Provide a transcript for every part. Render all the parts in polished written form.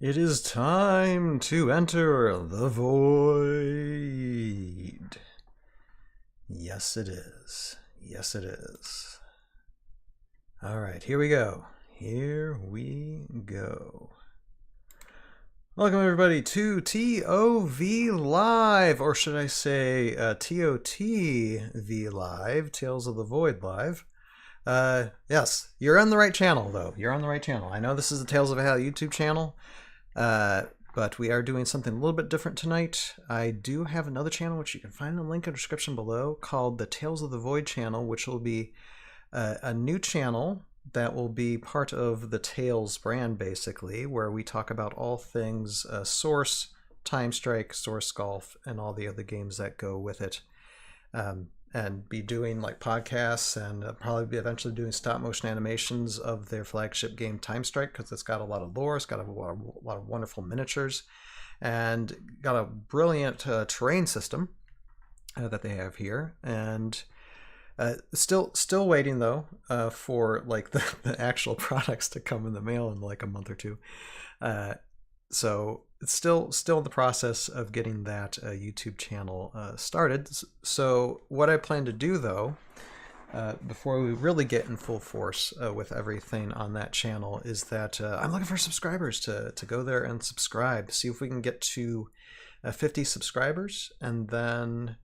It is time to enter the void. Yes, it is. Yes, it is. All right, here we go. Here we go. Welcome, everybody, to TOV Live, or should I say TOTV Live, Tales of the Void Live. Yes, you're on the right channel, though. You're on the right channel. I know this is the Tales of a Hal YouTube channel. But we are doing something a little bit different tonight. I do have another channel, which you can find in the link in the description below, called the Tales of the Void channel, which will be a new channel that will be part of the Tales brand, basically, where we talk about all things Source, Time Strike, Source Golf, and all the other games that go with it. And be doing like podcasts and probably be eventually doing stop motion animations of their flagship game Time Strike, because it's got a lot of lore, it's got a lot of wonderful miniatures, and got a brilliant terrain system that they have here. And still waiting though for like the actual products to come in the mail in like a month or two. So it's still in the process of getting that YouTube channel started. So what I plan to do, though, before we really get in full force with everything on that channel, is that I'm looking for subscribers to go there and subscribe. See if we can get to 50 subscribers, and then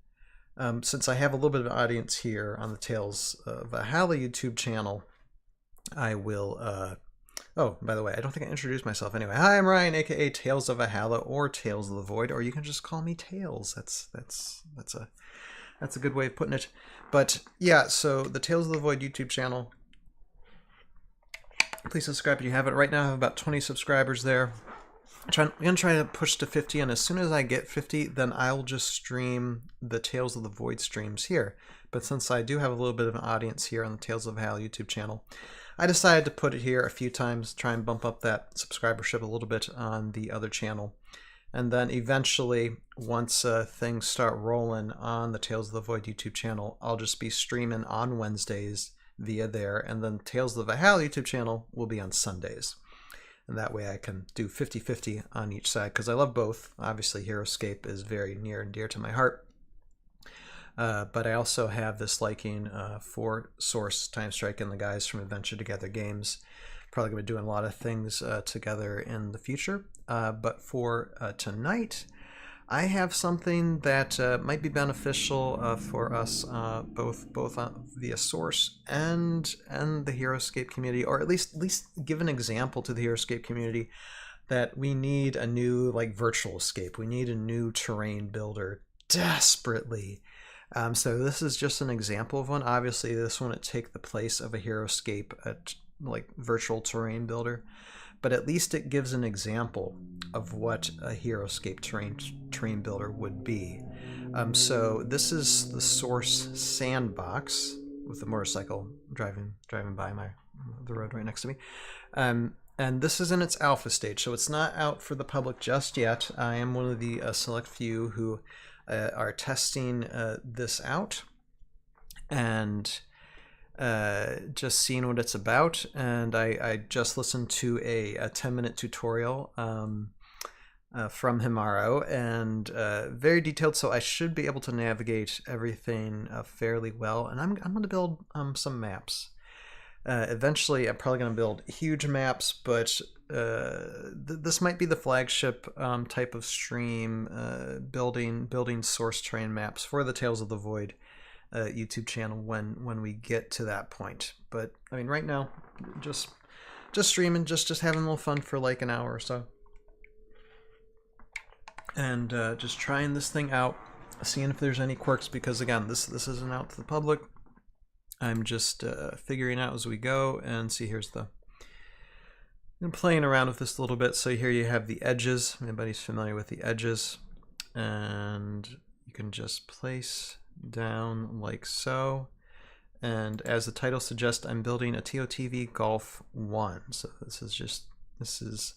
since I have a little bit of an audience here on the Tales of a Hal YouTube channel, I will. Oh, by the way, I don't think I introduced myself anyway. Hi, I'm Ryan, aka Tales of Ahala, or Tales of the Void, or you can just call me Tales. That's a good way of putting it. But yeah, so the Tales of the Void YouTube channel. Please subscribe if you haven't. Right now I have about 20 subscribers there. I'm gonna try to push to 50, and as soon as I get 50, then I'll just stream the Tales of the Void streams here. But since I do have a little bit of an audience here on the Tales of Hal YouTube channel, I decided to put it here a few times, try and bump up that subscribership a little bit on the other channel. And then eventually, once things start rolling on the Tales of the Void YouTube channel, I'll just be streaming on Wednesdays via there, and then Tales of the Hal YouTube channel will be on Sundays. And that way I can do 50-50 on each side, because I love both. Obviously, HeroScape is very near and dear to my heart. But I also have this liking for Source, Time Strike, and the guys from Adventure Together Games. Probably going to be doing a lot of things together in the future. But for tonight, I have something that might be beneficial for us both via Source and the HeroScape community, or at least give an example to the HeroScape community that we need a new like virtual escape. We need a new terrain builder desperately. So this is just an example of one. Obviously, this one would take the place of a HeroScape like virtual terrain builder, but at least it gives an example of what a HeroScape terrain builder would be. So this is the Source Sandbox with the motorcycle driving by the road right next to me. And this is in its alpha stage, so it's not out for the public just yet. I am one of the select few who are testing this out and just seeing what it's about. And I just listened to a 10-minute tutorial from Himaro, and very detailed, so I should be able to navigate everything fairly well. And I'm going to build some maps. Eventually, I'm probably going to build huge maps, but this might be the flagship type of stream, building source terrain maps for the Tales of the Void YouTube channel when we get to that point. But I mean, right now, just streaming, just having a little fun for like an hour or so, and just trying this thing out, seeing if there's any quirks. Because again, this isn't out to the public. I'm just figuring out as we go. And see, here's I'm playing around with this a little bit. So here you have the edges. Anybody's familiar with the edges? And you can just place down like so. And as the title suggests, I'm building a TOTV Golf 1. So this is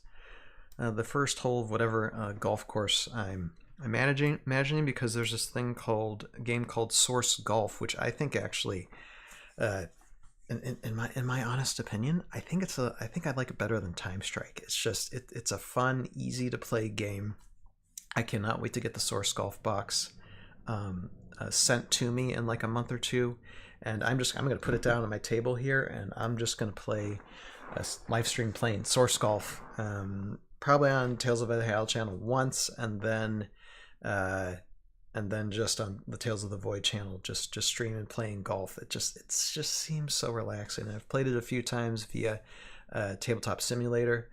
the first hole of whatever golf course I'm imagining, because there's this thing called a game called Source Golf, which I think actually in my honest opinion, I think I like it better than Time Strike. It's just it's a fun, easy to play game. I cannot wait to get the Source Golf box sent to me in like a month or two, and I'm gonna put it down on my table here, and I'm just gonna play a live stream playing Source Golf, probably on Tales of the Halo channel once, and then just on the Tales of the Void channel, just streaming playing golf. It just seems so relaxing. I've played it a few times via Tabletop Simulator,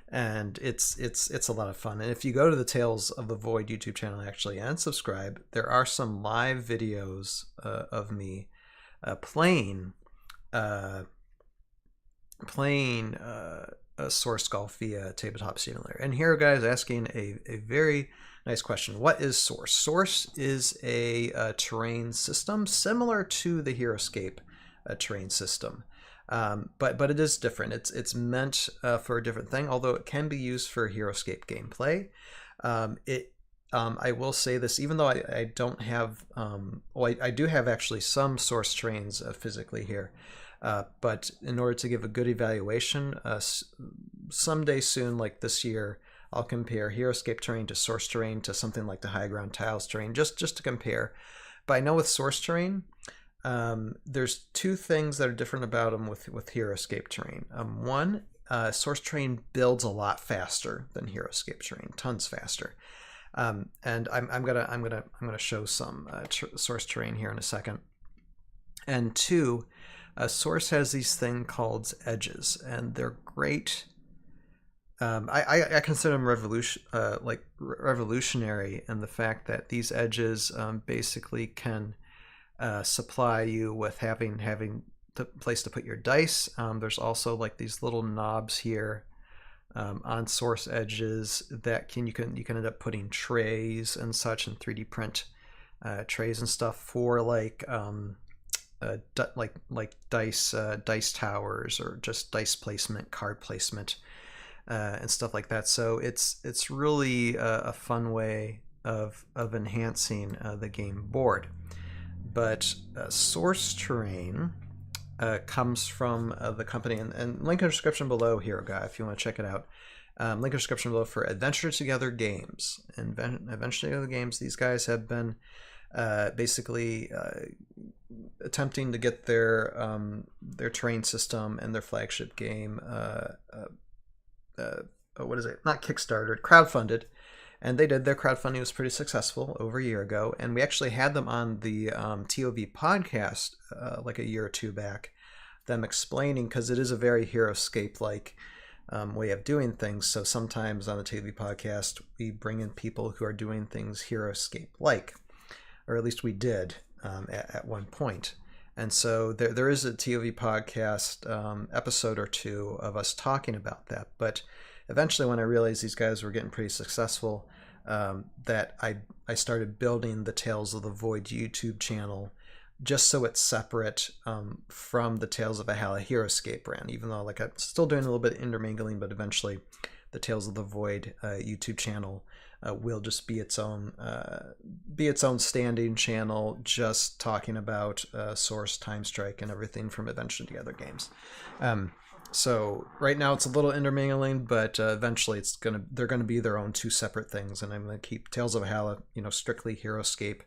and it's a lot of fun. And if you go to the Tales of the Void YouTube channel actually and subscribe, there are some live videos of me playing a Source Golf via Tabletop Simulator. And here, guys, asking a very nice question. What is Source? Source is a terrain system similar to the HeroScape terrain system. But it is different. It's meant for a different thing, although it can be used for HeroScape gameplay. I will say this, even though I don't have, I do have actually some source terrains physically here, but in order to give a good evaluation, someday soon, like this year, I'll compare HeroScape terrain to source terrain to something like the High Ground Tiles terrain, just to compare. But I know with source terrain, there's two things that are different about them with HeroScape terrain. One, source terrain builds a lot faster than HeroScape terrain, tons faster. And I'm gonna show some source terrain here in a second. And two, source has these thing called edges, and they're great. I consider them revolutionary in the fact that these edges basically can supply you with having the place to put your dice. There's also like these little knobs here on source edges that you can end up putting trays and such, and 3D print trays and stuff for like dice towers, or just dice placement, card placement, and stuff like that. So it's really a fun way of enhancing the game board. But source terrain comes from the company, and link in the description below here, guy, if you want to check it out. Link in the description below for Adventure Together Games. And Adventure Together Games, these guys have been basically attempting to get their terrain system and their flagship game, what is it? Not Kickstarter, crowdfunded. And they did. Their crowdfunding was pretty successful over a year ago. And we actually had them on the ToV podcast like a year or two back, them explaining, because it is a very HeroScape-like way of doing things. So sometimes on the ToV podcast, we bring in people who are doing things HeroScape-like, or at least we did at one point. And so there is a ToV podcast episode or two of us talking about that. But eventually, when I realized these guys were getting pretty successful, that I started building the Tales of the Void YouTube channel just so it's separate from the Tales of Valhalla HeroScape brand, even though like I'm still doing a little bit of intermingling, but eventually the Tales of the Void YouTube channel will just be its own standing channel, just talking about Source, Time Strike, and everything from Adventure Together Games. So right now it's a little intermingling, but eventually they're gonna be their own two separate things, and I'm gonna keep Tales of Valhalla, strictly HeroScape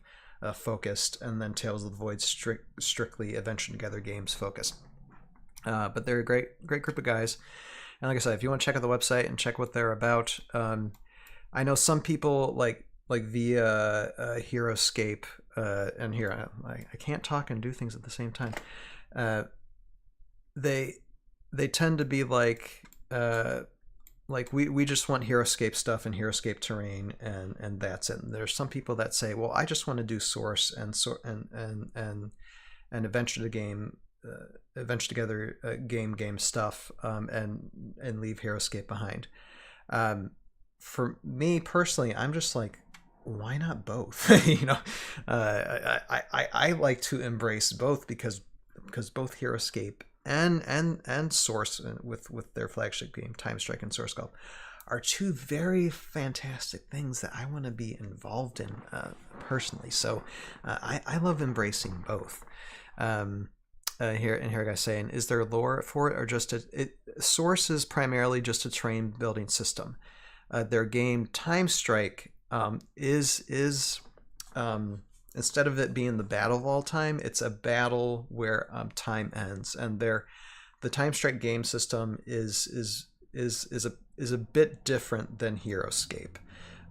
focused, and then Tales of the Void strictly Adventure Together Games focused. But they're a great group of guys, and like I said, if you want to check out the website and check what they're about, I know some people like via HeroScape, and here I can't talk and do things at the same time. They tend to be like we just want HeroScape stuff and HeroScape terrain, and that's it. And there's some people that say, well, I just want to do Source and Adventure Together game stuff, and leave HeroScape behind. For me personally, I'm just like, why not both? I like to embrace both because both HeroScape and Source, with their flagship game Time Strike and Source Golf, are two very fantastic things that I want to be involved in personally. So I love embracing both. here a guy saying, is there lore for it or just Source is primarily just a terrain building system. Their game Time Strike is instead of it being the battle of all time, it's a battle where time ends, and the Time Strike game system is a bit different than HeroScape.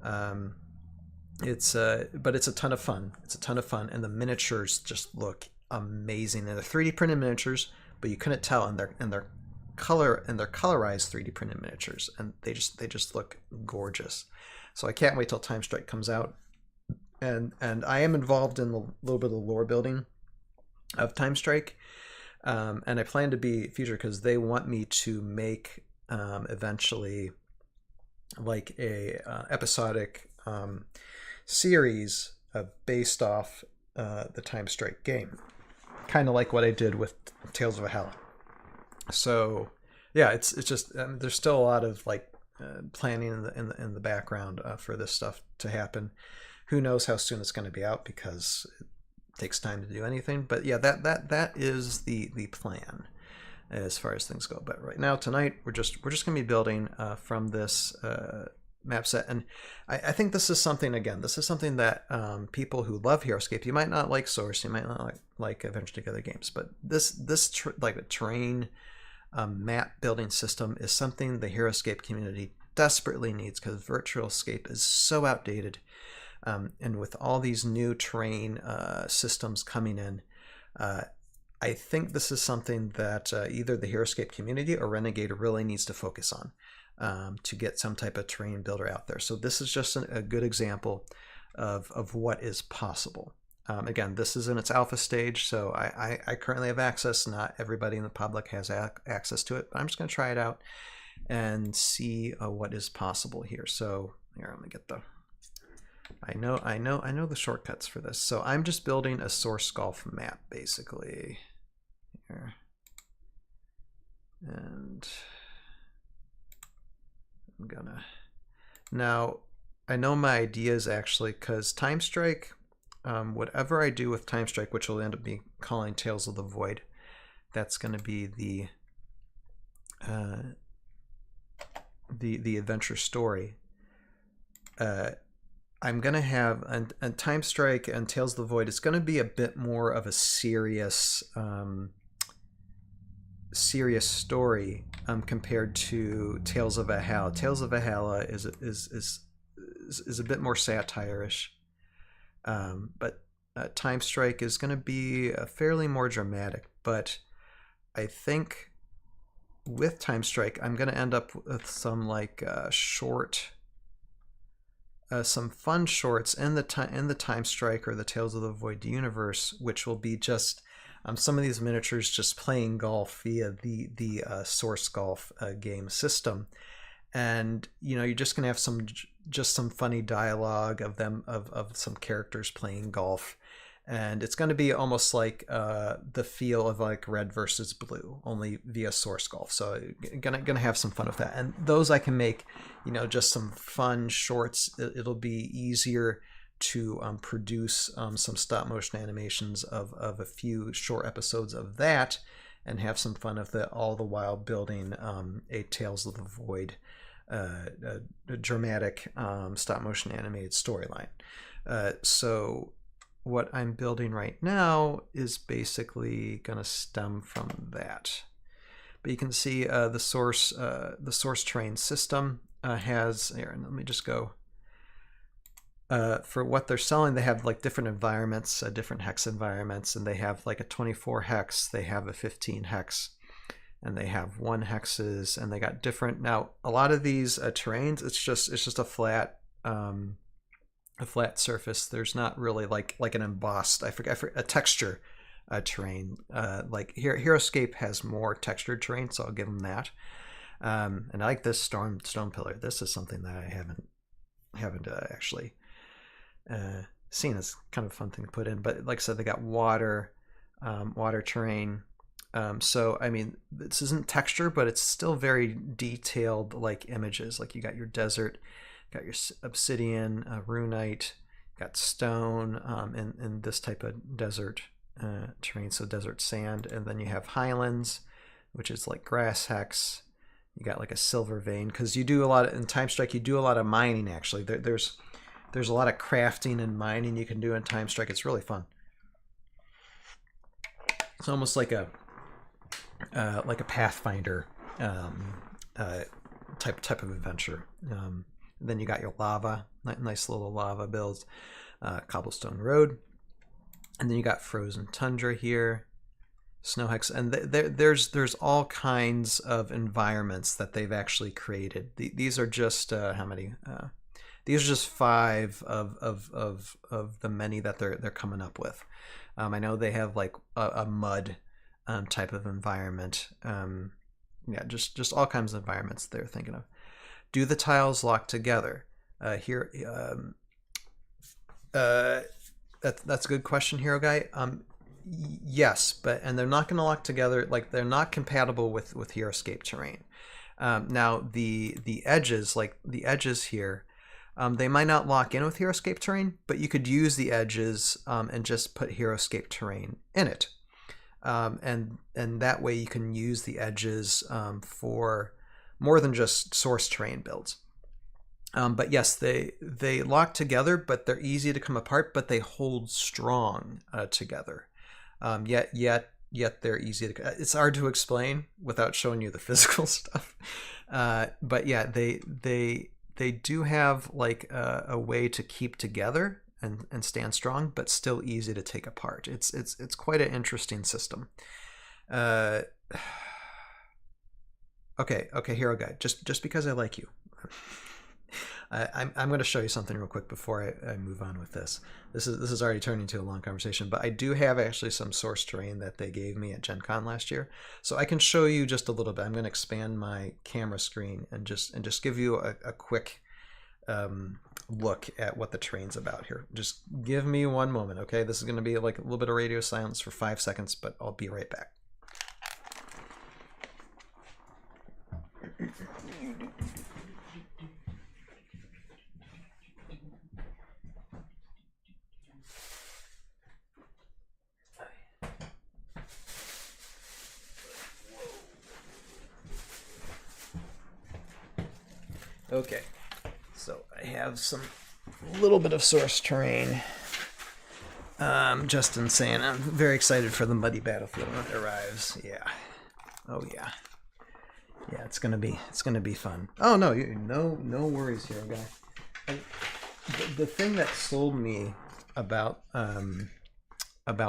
But it's a ton of fun. It's a ton of fun, and the miniatures just look amazing. And they're 3D printed miniatures, but you couldn't tell, and they're colorized 3D printed miniatures, and they just look gorgeous. So I can't wait till Time Strike comes out, and I am involved in a little bit of the lore building of Time Strike, and I plan to be future because they want me to make eventually like a episodic series based off the Time Strike game, kind of like what I did with Tales of Valhalla. So yeah, it's just there's still a lot of like planning in the background for this stuff to happen. Who knows how soon it's going to be out because it takes time to do anything. But yeah, that is the plan as far as things go. But right now, tonight, we're just going to be building from this map set, and I think this is something that people who love HeroScape, you might not like Source, you might not like Adventure Together games, but this like a terrain map building system is something the HeroScape community desperately needs because VirtualScape is so outdated, and with all these new terrain systems coming in, I think this is something that either the HeroScape community or Renegade really needs to focus on. To get some type of terrain builder out there. So this is just a good example of what is possible. Again, this is in its alpha stage, so I currently have access. Not everybody in the public has access to it, but I'm just going to try it out and see what is possible here. So here, let me get the... I know the shortcuts for this. So I'm just building a source golf map, basically. Here. And... I'm gonna... Now, I know my idea is actually, because Time Strike, whatever I do with Time Strike, which will end up being calling Tales of the Void, that's going to be the adventure story. I'm going to have, and Time Strike and Tales of the Void, it's going to be a bit more of a serious story compared to Tales of Valhalla. Tales of Valhalla is a bit more satire-ish, but Time Strike is going to be fairly more dramatic. But I think with Time Strike, I'm going to end up with some like some fun shorts in the Time Strike or the Tales of the Void universe, which will be just some of these miniatures just playing golf via the Source Golf game system, and you're just gonna have some funny dialogue of them of some characters playing golf, and it's going to be almost like the feel of like Red versus Blue, only via Source Golf. So gonna have some fun with that, and those I can make just some fun shorts. It'll be easier to produce some stop motion animations of a few short episodes of that and have some fun with it, all the while building a Tales of the Void a dramatic stop motion animated storyline. So what I'm building right now is basically going to stem from that. But you can see the source terrain system has here, and let me just go. For what they're selling, they have like different environments, different hex environments, and they have like a 24 hex, they have a 15 hex, and they have 1 hexes, and they got different. Now, a lot of these terrains, it's just a flat surface. There's not really like an embossed, I forget a texture terrain. Like HeroScape has more textured terrain, so I'll give them that. And I like this stone pillar. This is something that I haven't actually seen. As kind of a fun thing to put in, but like I said, they got water terrain. So I mean, this isn't texture, but it's still very detailed, like images. Like you got your desert, got your obsidian, runite, got stone in this type of desert terrain, so desert sand, and then you have highlands, which is like grass hex. You got like a silver vein, because you do a lot of, in Time Strike, you do a lot of mining actually. There's a lot of crafting and mining you can do in Time Strike. It's really fun. It's almost like a Pathfinder type of adventure. Then you got your lava, nice little lava builds, cobblestone road, and then you got frozen tundra here, snow hex, and there's all kinds of environments that they've actually created. These are just how many? These are just 5 of the many that they're coming up with. I know they have like a mud type of environment. Yeah, just all kinds of environments they're thinking of. Do the tiles lock together? Here, that's a good question, Hero Guy. Yes, and they're not going to lock together. Like, they're not compatible with HeroScape terrain. Now the edges, like the edges here, they might not lock in with HeroScape terrain, but you could use the edges and just put HeroScape terrain in it. And that way you can use the edges for more than just source terrain builds. But yes, they lock together, but they're easy to come apart, but they hold strong together. Yet they're easy to. It's hard to explain without showing you the physical stuff. But yeah, they do have like a way to keep together and stand strong, but still easy to take apart. It's quite an interesting system. Okay, Hero Guy. Just because I like you, I'm going to show you something real quick before I move on with this. This is already turning into a long conversation, but I do have actually some source terrain that they gave me at Gen Con last year, so I can show you just a little bit. I'm going to expand my camera screen and just give you a quick look at what the terrain's about here. Just give me one moment, okay? This is going to be like a little bit of radio silence for 5 seconds, but I'll be right back. Okay, so I have some little bit of source terrain. Justin saying I'm very excited for the muddy battlefield when it arrives. Yeah. Oh yeah. Yeah, it's gonna be fun. Oh no, no worries, Hero Guy. The thing that sold me about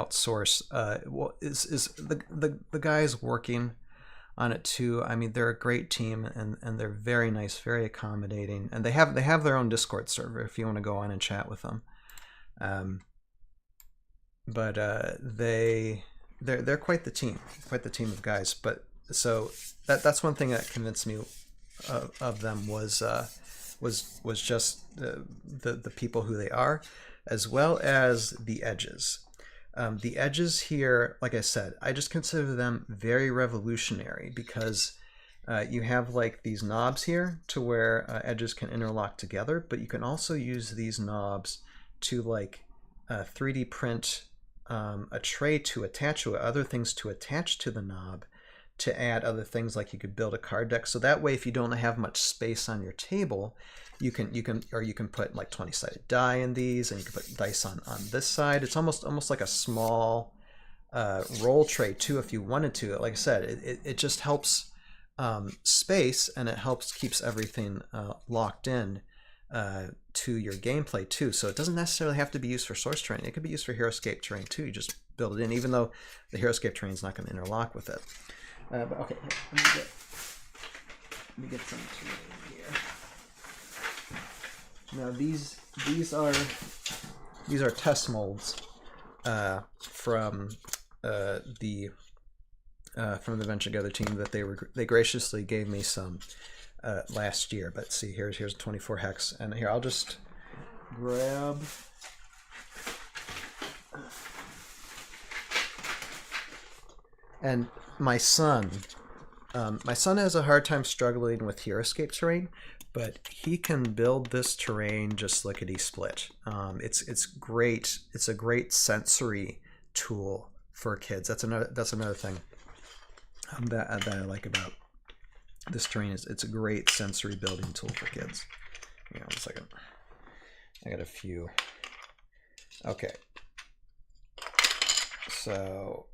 Source is the guys working on it too. I mean, they're a great team and they're very nice, very accommodating, and they have their own Discord server if you want to go on and chat with them. But they're quite the team of guys. But so that's one thing that convinced me of them was just the people who they are, as well as the edges. The edges here, like I said, I just consider them very revolutionary because you have like these knobs here to where edges can interlock together, but you can also use these knobs to like 3D print a tray to attach to it, other things to attach to the knob, to add other things, like you could build a card deck. So that way, if you don't have much space on your table, you can put like 20-sided die in these, and you can put dice on this side. It's almost like a small roll tray too, if you wanted to. Like I said, it just helps space, and it keeps everything locked in to your gameplay too. So it doesn't necessarily have to be used for source terrain. It could be used for HeroScape terrain too. You just build it in, even though the HeroScape terrain is not going to interlock with it. But okay, let me get some terrain here. Now these are test molds from the Venture Together team that they graciously gave me some last year. But see, here's a 24 hex, and here I'll just grab. And my son has a hard time struggling with HeroScape terrain, but he can build this terrain just lickety split. It's great. It's a great sensory tool for kids. That's another thing that I like about this terrain is it's a great sensory building tool for kids. Hang on a second. I got a few. Okay. So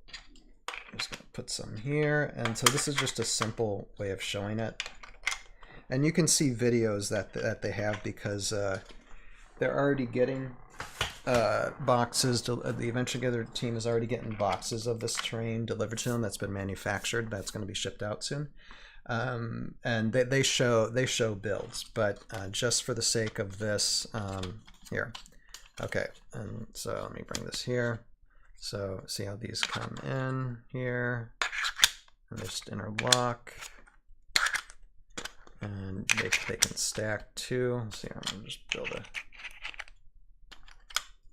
I'm just gonna put some here, and so this is just a simple way of showing it. And you can see videos that they have because they're already getting boxes. The Adventure Together team is already getting boxes of this terrain delivered to them that's been manufactured. That's going to be shipped out soon. And they show builds, but just for the sake of this, here. Okay, and so let me bring this here. So see how these come in here, and they just interlock. And they can stack too. Let's see, I'm gonna just build a.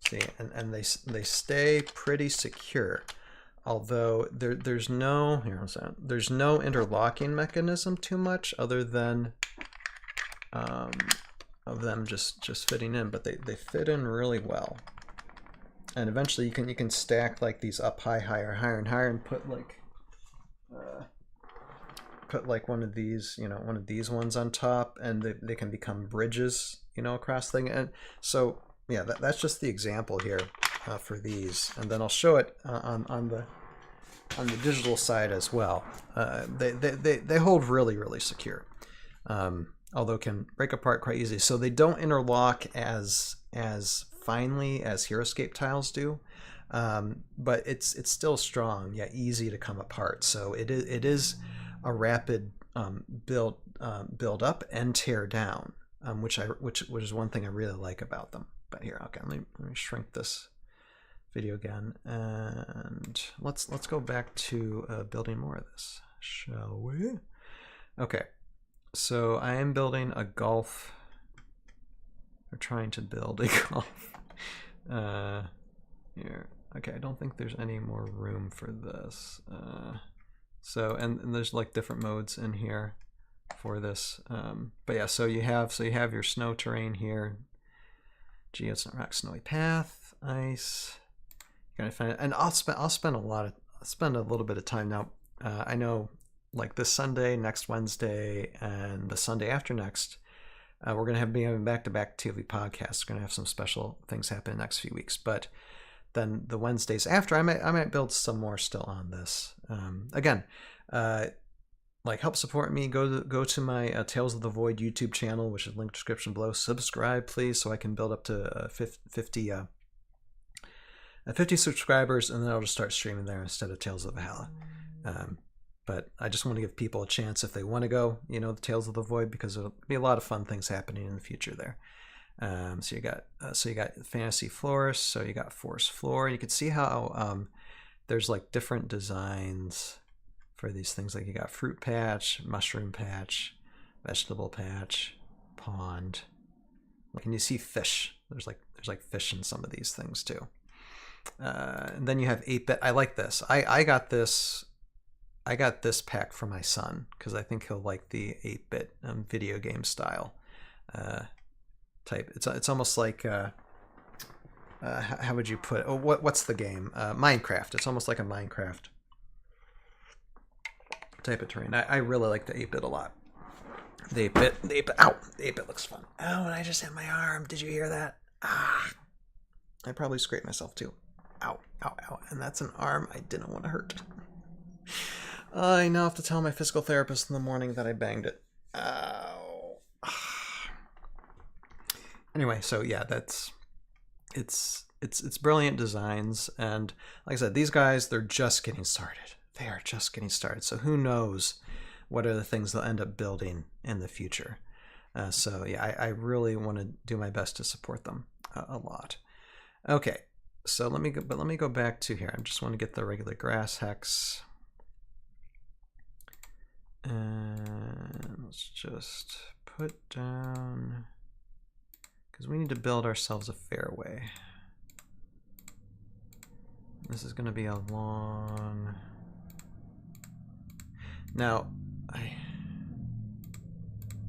See, and they stay pretty secure, although there's no there's no interlocking mechanism too much other than of them just fitting in, but they fit in really well. And eventually you can stack like these up high, higher, higher, and higher, and put like one of these, one of these ones on top, and they can become bridges, across thing. And so yeah, that's just the example here for these, and then I'll show it on the digital side as well. They hold really secure, although can break apart quite easily. So they don't interlock as finely as HeroScape tiles do, but it's still strong, yet easy to come apart. So it is a rapid build up and tear down, which is one thing I really like about them. But here, okay, let me shrink this video again, and let's go back to building more of this, shall we? Okay, so I am building a golf. We're trying to build a golf. Here, okay, I don't think there's any more room for this. So and there's like different modes in here for this, but yeah. So you have your snow terrain here. Geosnow rock, snowy path, ice. You're gonna find it, and I'll spend a little bit of time now. I know, like this Sunday, next Wednesday, and the Sunday after next, we're gonna be having back-to-back ToV podcasts. We're gonna have some special things happen in the next few weeks, but then the Wednesdays after, I might build some more still on this. Again, like help support me. Go to my Tales of the Void YouTube channel, which is linked in the description below. Subscribe, please, so I can build up to 50 subscribers, and then I'll just start streaming there instead of Tales of Valhalla. But I just want to give people a chance if they want to go, the Tales of the Void, because there'll be a lot of fun things happening in the future there. So you got Fantasy Florist, so you got Forest Floor, and you can see how there's like different designs for these things. Like you got Fruit Patch, Mushroom Patch, Vegetable Patch, Pond. Can you see fish? There's like fish in some of these things too. And then you have 8-bit. I like this. I got this pack for my son because I think he'll like the 8-bit video game style type. It's almost like how would you put it? Oh, what's the game? Minecraft. It's almost like a Minecraft type of terrain. I really like the 8-bit a lot. The 8-bit. Ow! The 8-bit looks fun. Oh, and I just hit my arm. Did you hear that? Ah! I probably scraped myself too. Ow! Ow! Ow! And that's an arm I didn't want to hurt. I now have to tell my physical therapist in the morning that I banged it. Ow! Anyway, so yeah, it's brilliant designs, and like I said, these guys, they're just getting started. They are just getting started. So who knows what are the things they'll end up building in the future. So yeah, I really want to do my best to support them a lot. Okay, so let me go back to here. I just want to get the regular grass hex. And let's just put down, because we need to build ourselves a fairway. This is going to be a long... Now, I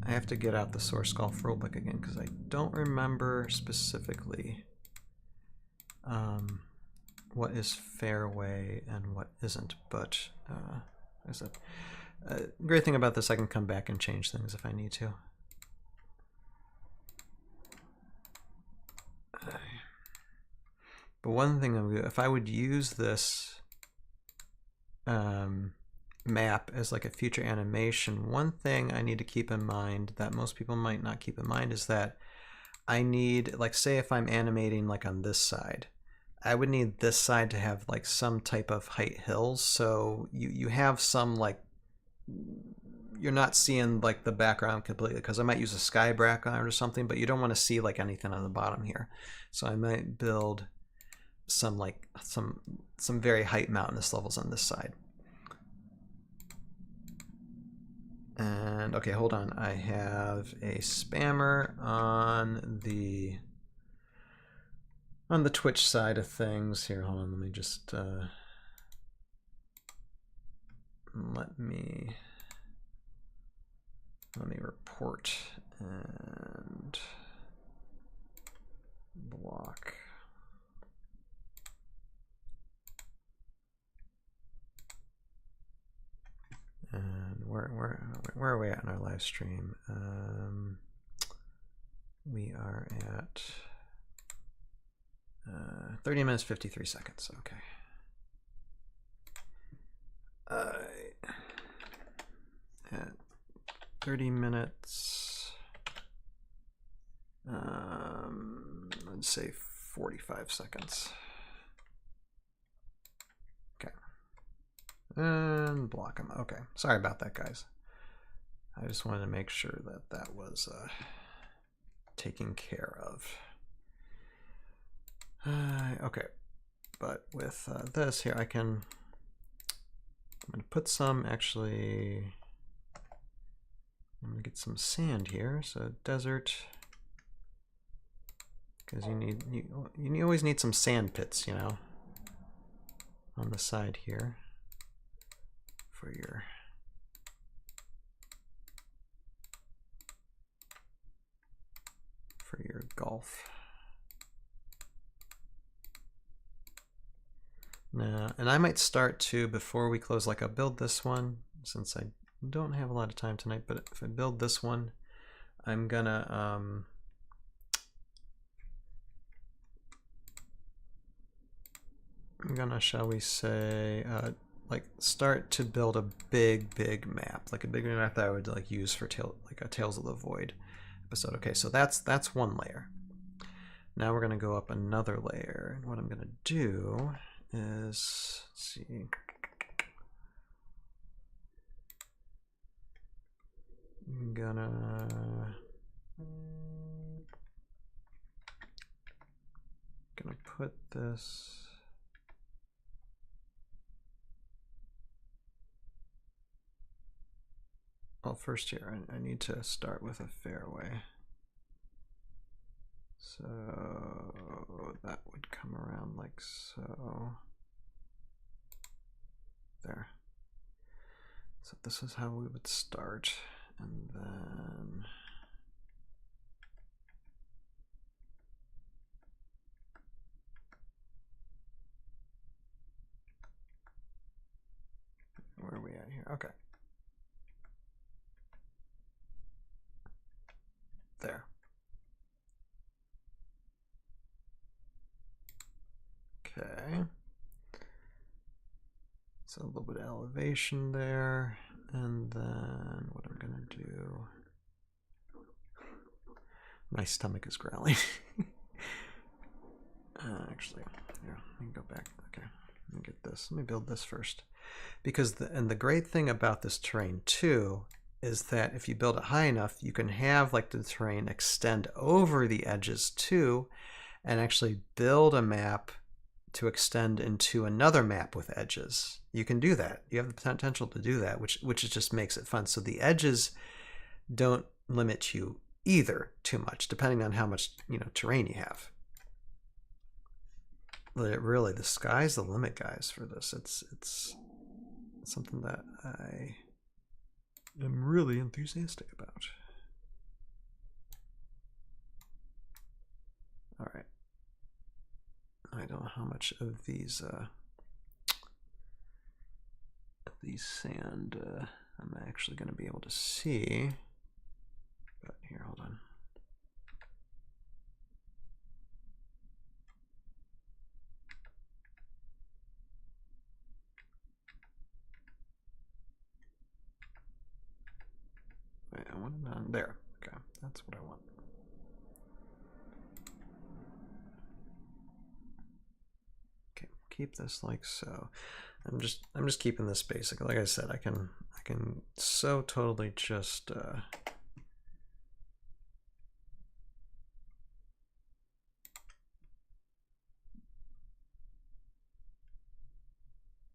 have to get out the source golf rulebook again because I don't remember specifically what is fairway and what isn't, but there's a great thing about this, I can come back and change things if I need to. But one thing I'm gonna, if I would use this map as like a future animation, one thing I need to keep in mind that most people might not keep in mind is that I need, like, say if I'm animating like on this side, I would need this side to have like some type of height hills, so you have some, like, you're not seeing like the background completely, because I might use a sky background or something, but you don't want to see like anything on the bottom here. So I might build some like some very height mountainous levels on this side. And okay, hold on, I have a spammer on the Twitch side of things here. Hold on, let me just let me report and block. And where are we at in our live stream? We are at 30 minutes 53 seconds. Okay. At 30 minutes, let's say 45 seconds. Okay. And block them. Okay. Sorry about that, guys. I just wanted to make sure that that was taken care of. Okay. But with this here, I'm going to put some, actually, I'm going to get some sand here. So desert, because you always need some sand pits, you know, on the side here for your golf. Now, and I might start to, before we close, like I'll build this one, since I don't have a lot of time tonight, but if I build this one, I'm gonna shall we say, like start to build a big map, like a big map that I would like use for a Tales of the Void episode. Okay, so that's one layer. Now we're gonna go up another layer, and what I'm gonna do is, let's see, I'm gonna put this, well, first here I need to start with a fairway. So that would come around like so. There. So this is how we would start, and then where are we at here? Okay. There. Okay. So a little bit of elevation there, and then what I'm gonna do, my stomach is growling. Actually, here, let me go back. Okay, let me get this. Let me build this first, because the great thing about this terrain too is that if you build it high enough, you can have like the terrain extend over the edges too, and actually build a map to extend into another map with edges. You can do that. You have the potential to do that, which just makes it fun. So the edges don't limit you either too much, depending on how much, you know, terrain you have. But really, the sky's the limit, guys, for this. It's something that I am really enthusiastic about. All right. I don't know how much of these sand I'm actually going to be able to see. But here, hold on. Wait, I want it on there. Okay, that's what I want. Okay, keep this like so. I'm just keeping this basic. Like I said, I can so totally just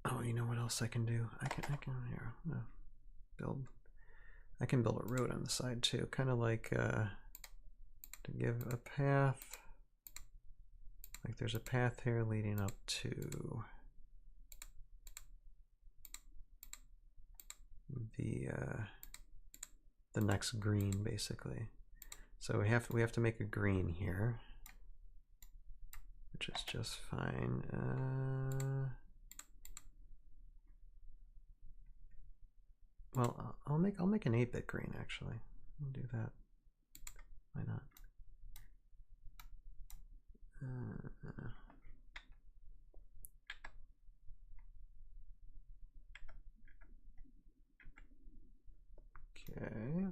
oh, you know what else I can do? I can here build. I can build a road on the side too, kind of like to give a path. Like there's a path here leading up to the next green, basically. So we have to make a green here, which is just fine. Well, I'll make an 8-bit green actually. I'll do that. Why not? Okay.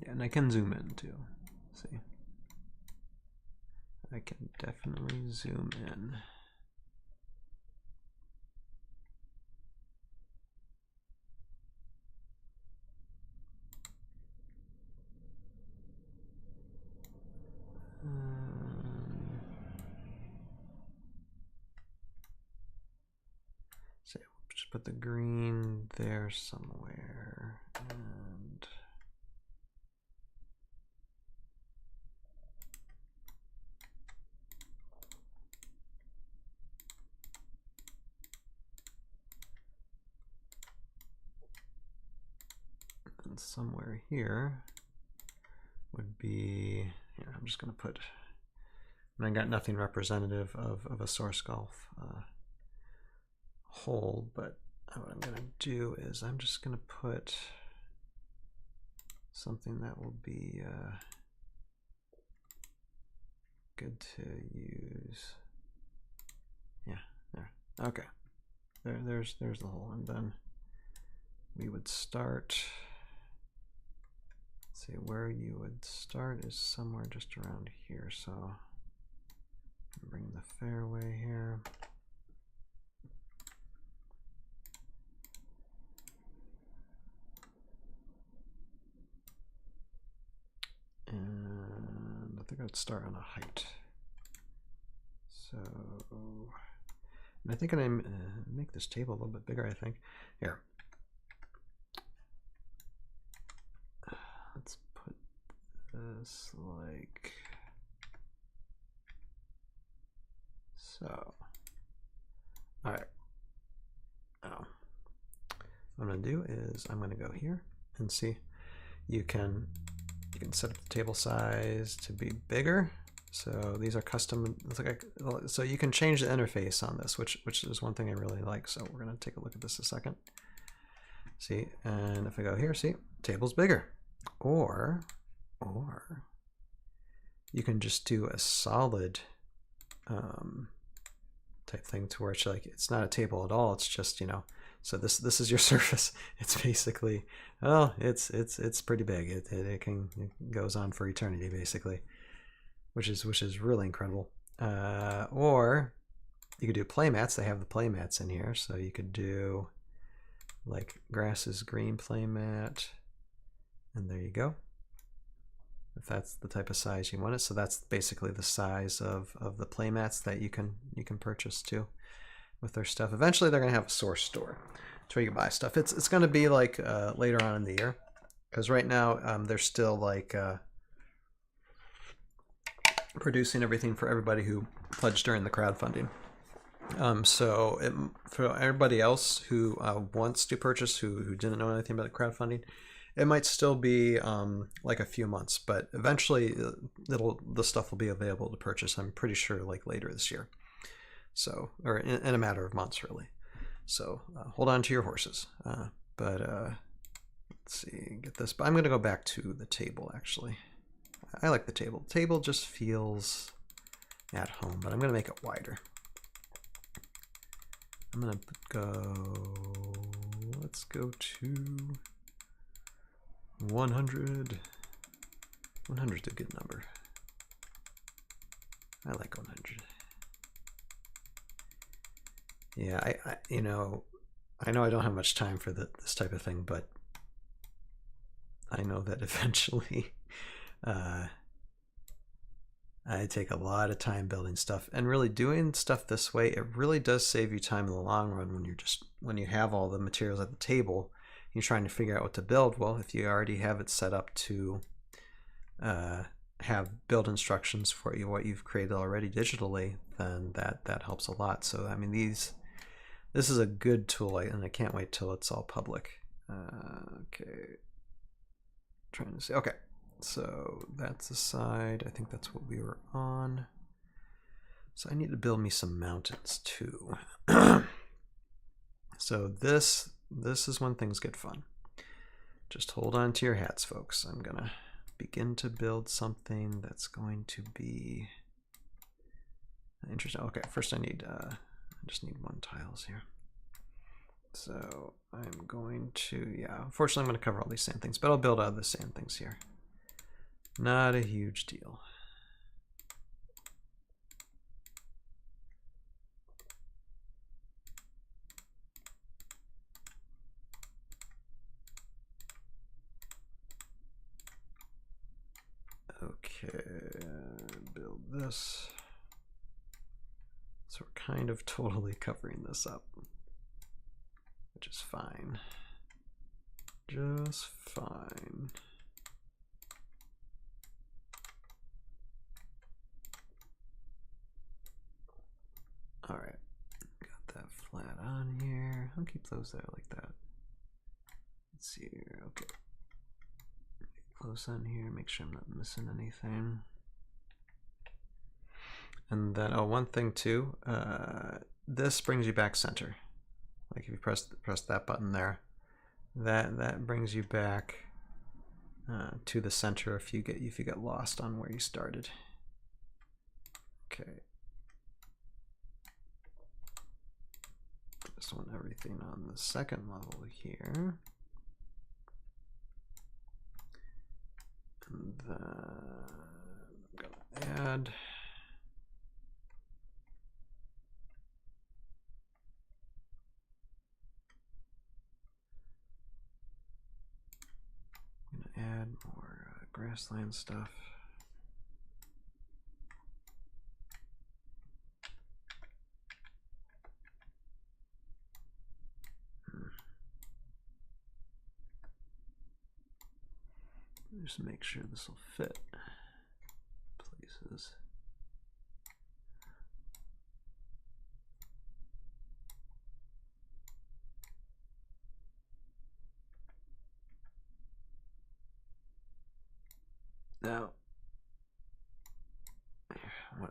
Yeah, and I can zoom in too. See, I can definitely zoom in. So just put the green there somewhere, and somewhere here would be here. I'm just going to put, and I got nothing representative of a source golf hole, but what I'm going to do is I'm just going to put something that will be good to use. Yeah, there. Okay, there's the hole, and then we would start. Let's see, where you would start is somewhere just around here. So bring the fairway here. And I think I would start on a height. So, and I think I make this table a little bit bigger, I think. Here. Let's put this like so. All right. Now, what I'm going to do is I'm going to go here and see. You can set up the table size to be bigger. So these are custom. So you can change the interface on this, which is one thing I really like. So we're going to take a look at this a second. See, and if I go here, see, table's bigger. Or you can just do a solid type thing to where it's like it's not a table at all. It's just, you know, so this is your surface. It's basically, oh, it's pretty big. It goes on for eternity basically, which is really incredible. Or you could do play mats. They have the play mats in here, so you could do like grasses green play mat, and there you go. If that's the type of size you want it. So that's basically the size of the play mats that you can purchase too with their stuff. Eventually they're gonna have a source store to where you can buy stuff. It's gonna be like later on in the year, because right now they're still like producing everything for everybody who pledged during the crowdfunding. For everybody else who wants to purchase, who didn't know anything about crowdfunding, it might still be like a few months, but eventually the stuff will be available to purchase. I'm pretty sure like later this year, so or in a matter of months really. So hold on to your horses. Let's see, get this. But I'm going to go back to the table actually. I like the table. The table just feels at home, but I'm going to make it wider. I'm going to go, let's go to 100. 100 is a good number. I like 100. Yeah, I I know I don't have much time for this type of thing, but I know that eventually I take a lot of time building stuff, and really doing stuff this way, it really does save you time in the long run when you have all the materials at the table, you're trying to figure out what to build. Well, if you already have it set up to have build instructions for you, what you've created already digitally, then that helps a lot. So I mean, this is a good tool, and I can't wait till it's all public. Okay, trying to see. Okay, so that's the side. I think that's what we were on. So I need to build me some mountains too. So this is when things get fun. Just hold on to your hats, folks. I'm gonna begin to build something that's going to be interesting. Okay, first I just need 1 tiles here. So I'm going to, yeah, unfortunately I'm going to cover all these sand things, but I'll build out of the sand things here. Not a huge deal. Okay, build this. So we're kind of totally covering this up, which is fine. Just fine. All right, got that flat on here. I'll keep those there like that. Let's see here. Okay, close on here. Make sure I'm not missing anything. And then, oh, one thing too. This brings you back center. Like if you press that button there, that brings you back to the center if you get lost on where you started. Okay. Just want everything on the second level here. And then I'm gonna add. Add more grassland stuff. Just make sure this will fit places. Now,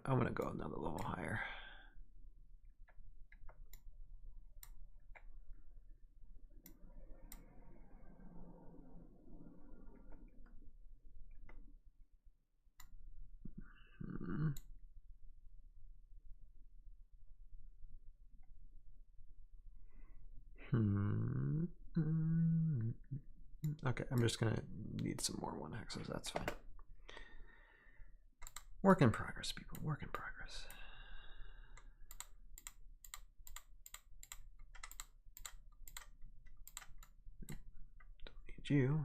I'm going to go another level higher. Okay, I'm just going to need some more 1x's. That's fine. Work in progress, people. Work in progress. Don't need you.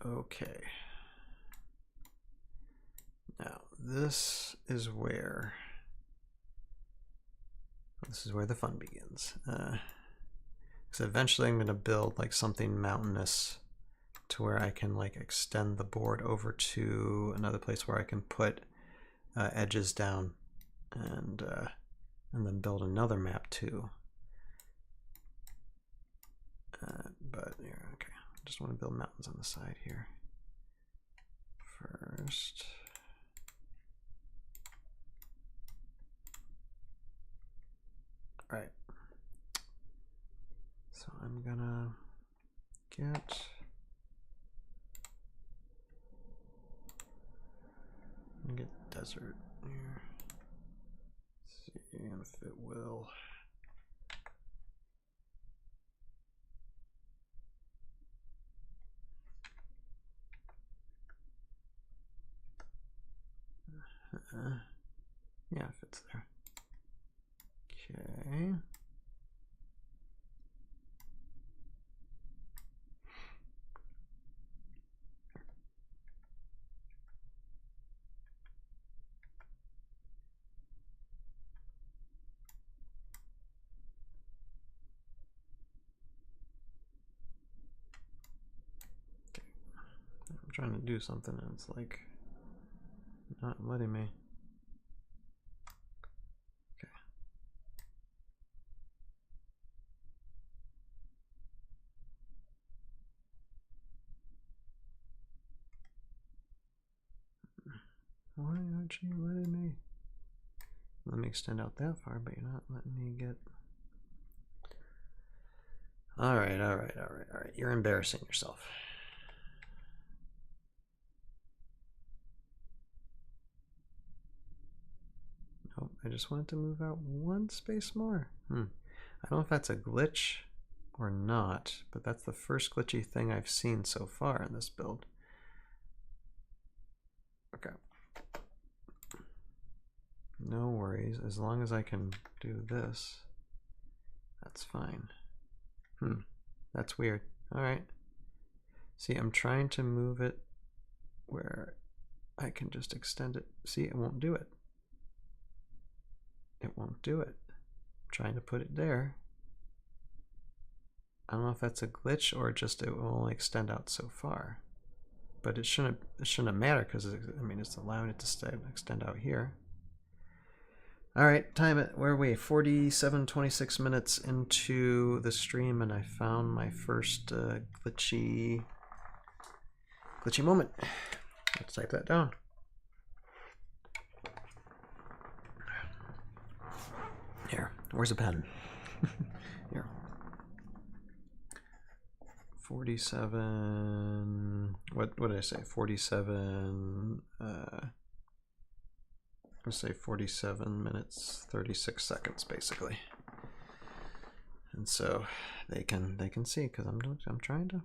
Okay. Now this is where the fun begins. Because eventually I'm going to build like something mountainous to where I can like extend the board over to another place where I can put edges down and then build another map too. But yeah, okay. I just want to build mountains on the side here first. All right. So I'm gonna get desert here. See if it will. Yeah, if it's there. Okay. I'm trying to do something and it's like not letting me. Okay. Why aren't you letting me? Let me extend out that far, but you're not letting me get. All right. You're embarrassing yourself. Nope, I just wanted to move out one space more. I don't know if that's a glitch or not, but that's the first glitchy thing I've seen so far in this build. Okay. No worries, as long as I can do this, that's fine. That's weird. All right. See, I'm trying to move it where I can just extend it. See, it won't do it. It won't do it. I'm trying to put it there. I don't know if that's a glitch or just it will only extend out so far. But it shouldn't matter because I mean it's allowing it to extend out here. All right, time it. Where are we? 47-26 minutes into the stream, and I found my first glitchy moment. Let's type that down. Here, where's a pen? Here. 47. What did I say? 47. Let's say 47 minutes 36 seconds basically. And so they can see because I'm trying to,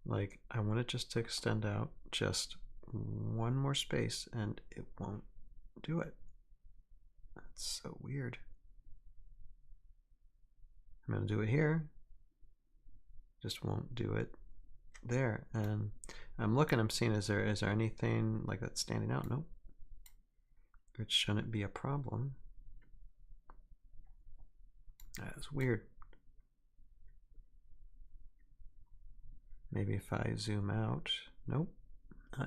like, I want it just to extend out just one more space and it won't do it. That's so weird. I'm gonna do it here, just won't do it there. And I'm looking, I'm seeing, is there anything like that's standing out? Nope. It shouldn't be a problem. That's weird. Maybe if I zoom out, nope.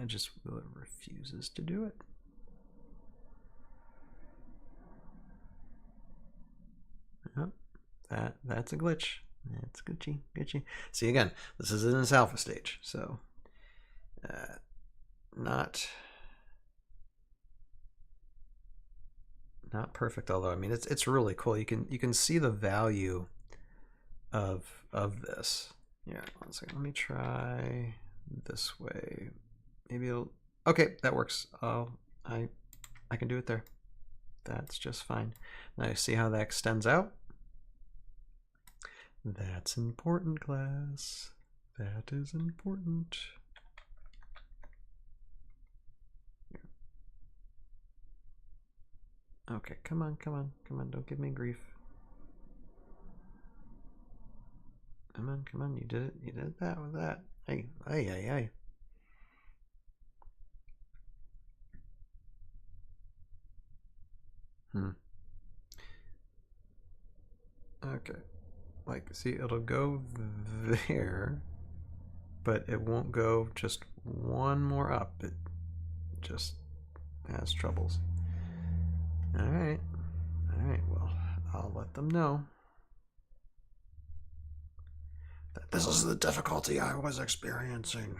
It just refuses to do it. Yep, that's a glitch. It's glitchy. See, again, this is in its alpha stage, so not perfect. Although I mean, it's really cool. You can see the value of this. Yeah, one second. Let me try this way. Maybe it'll. Okay, that works. I can do it there. That's just fine. Now you see how that extends out? That's important, class. That is important. Okay, come on, don't give me grief. come on, you did it. You did that with that. Hey, hey, hey, hey. Okay. Like, see, it'll go there, but it won't go just one more up. It just has troubles. All right. All right. Well, I'll let them know that this is the difficulty I was experiencing.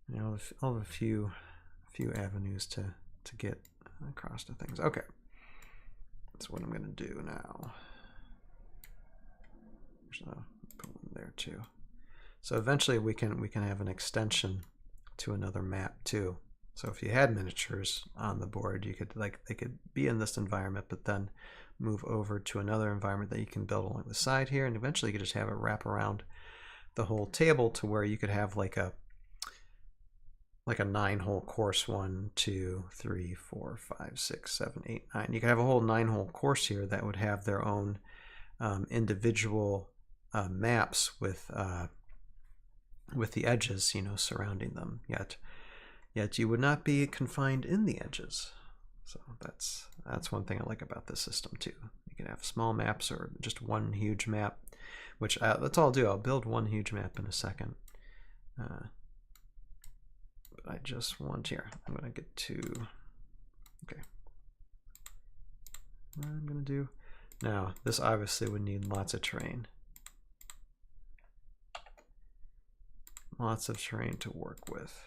You know, I'll have a few avenues to get across to things. Okay. That's what I'm going to do now. So put one there too. So eventually we can have an extension to another map too. So if you had miniatures on the board, you could they could be in this environment, but then move over to another environment that you can build along the side here, and eventually you could just have it wrap around the whole table to where you could have like a 9-hole course, 1, 2, 3, 4, 5, 6, 7, 8, 9. You could have a whole 9-hole course here that would have their own individual maps with the edges, you know, surrounding them. Yet you would not be confined in the edges. So that's one thing I like about this system too. You can have small maps or just one huge map, which that's all I'll do. I'll build one huge map in a second. But I just want here. I'm going to get to. Okay. What I'm going to do now. This obviously would need lots of terrain. Lots of terrain to work with.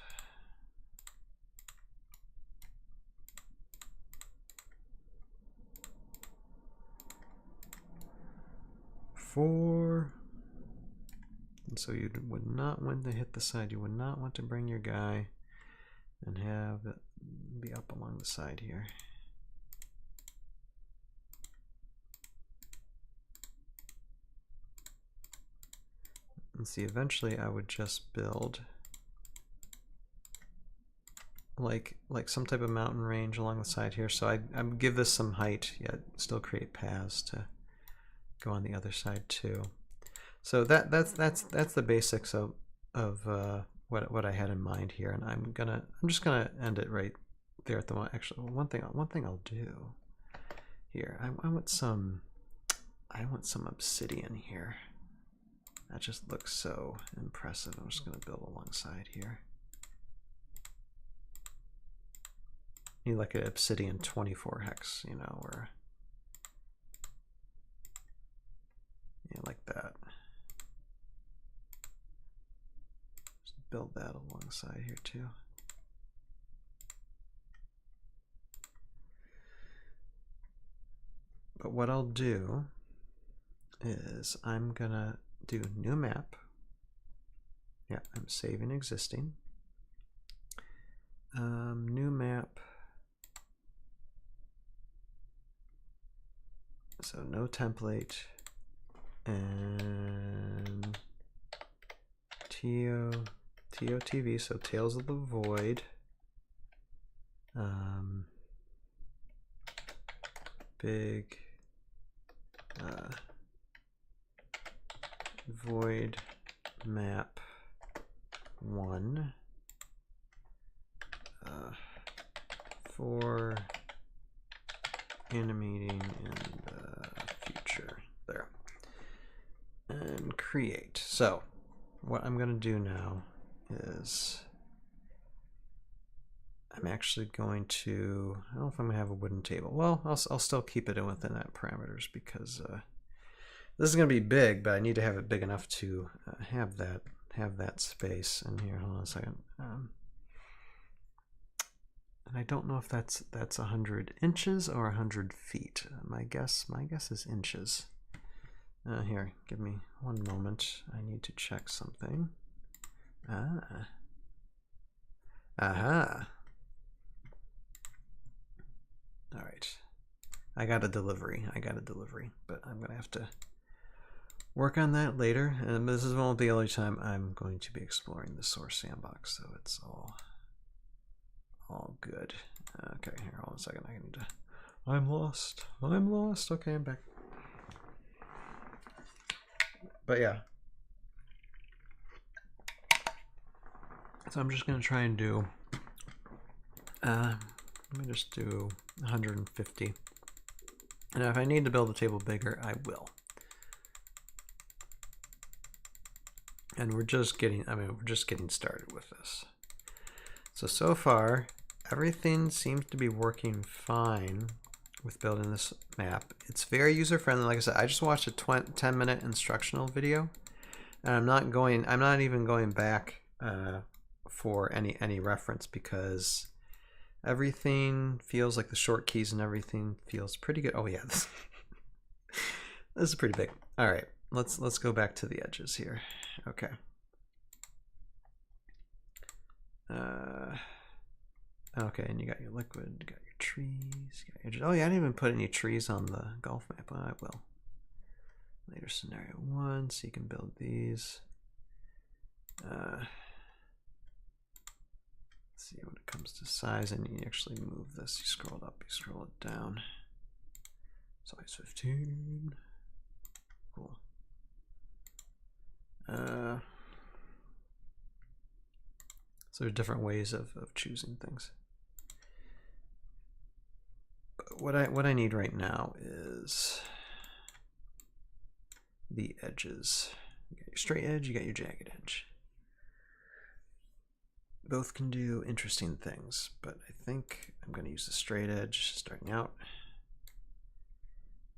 And so you would not want to hit the side. You would not want to bring your guy and have it be up along the side here. And see, eventually I would just build like some type of mountain range along the side here. So I give this some height, yet still create paths to go on the other side too. So that's the basics of what I had in mind here, and I'm just gonna end it right there at the moment. Actually, one thing I'll do here, I want some obsidian here. That just looks so impressive. I'm just gonna build alongside here. Need like an obsidian 24 hex, you know, or yeah, like that. Just build that alongside here too. But what I'll do is I'm gonna do new map. Yeah, I'm saving existing. New map. So no template, and TOTV, so Tales of the Void. Big Void map 1 for animating in the future. There. And create. So what I'm going to do now is I'm actually going to, I don't know if I'm going to have a wooden table. Well, I'll still keep it within that parameters because this is going to be big, but I need to have it big enough to have that space in here. Hold on a second. And I don't know if that's 100 inches or 100 feet. My guess is inches. Here, give me one moment. I need to check something. Aha. All right. I got a delivery, but I'm gonna have to work on that later. And this won't be the only time I'm going to be exploring the SOURCE Sandbox, so it's all good. Okay, here, hold on a second. I need to. I'm lost. Okay, I'm back. But yeah. So I'm just going to try and do, let me just do 150. And if I need to build the table bigger, I will. And we're just getting, we're just getting started with this. So far, everything seems to be working fine with building this map. It's very user-friendly. Like I said, I just watched a 10-minute instructional video, and I'm not even going back for any reference, because everything feels like the short keys and everything feels pretty good. Oh yeah, this is pretty big. All right, let's go back to the edges here. Okay. Okay, and you got your liquid, you got your trees, you got your, oh yeah, I didn't even put any trees on the golf map. Well, I will. Later scenario 1, so you can build these. Let's see, when it comes to size, and you actually move this, you scroll it up, you scroll it down. Size 15. Cool. So there's different ways of choosing things. But what I need right now is the edges. You got your straight edge, you got your jagged edge. Both can do interesting things, but I think I'm going to use the straight edge starting out.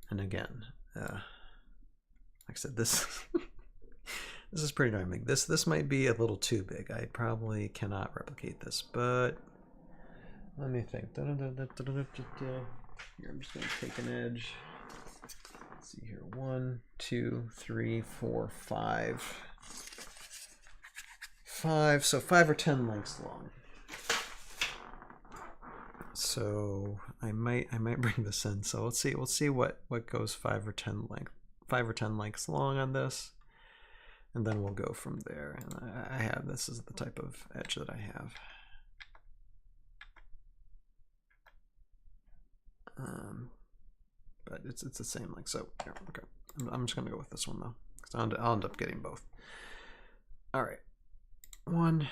And again, like I said, this this is pretty darn big. This might be a little too big. I probably cannot replicate this, but let me think. Here, I'm just going to take an edge. Let's see here. 1, 2, 3, 4, 5. 5, so 5 or 10 lengths long. So I might bring this in. So we'll see what goes 5 or 10 lengths long on this, and then we'll go from there. And I have, this is the type of edge that I have. But it's the same length. So here, okay, I'm just gonna go with this one though, because I'll end up getting both. All right. 1,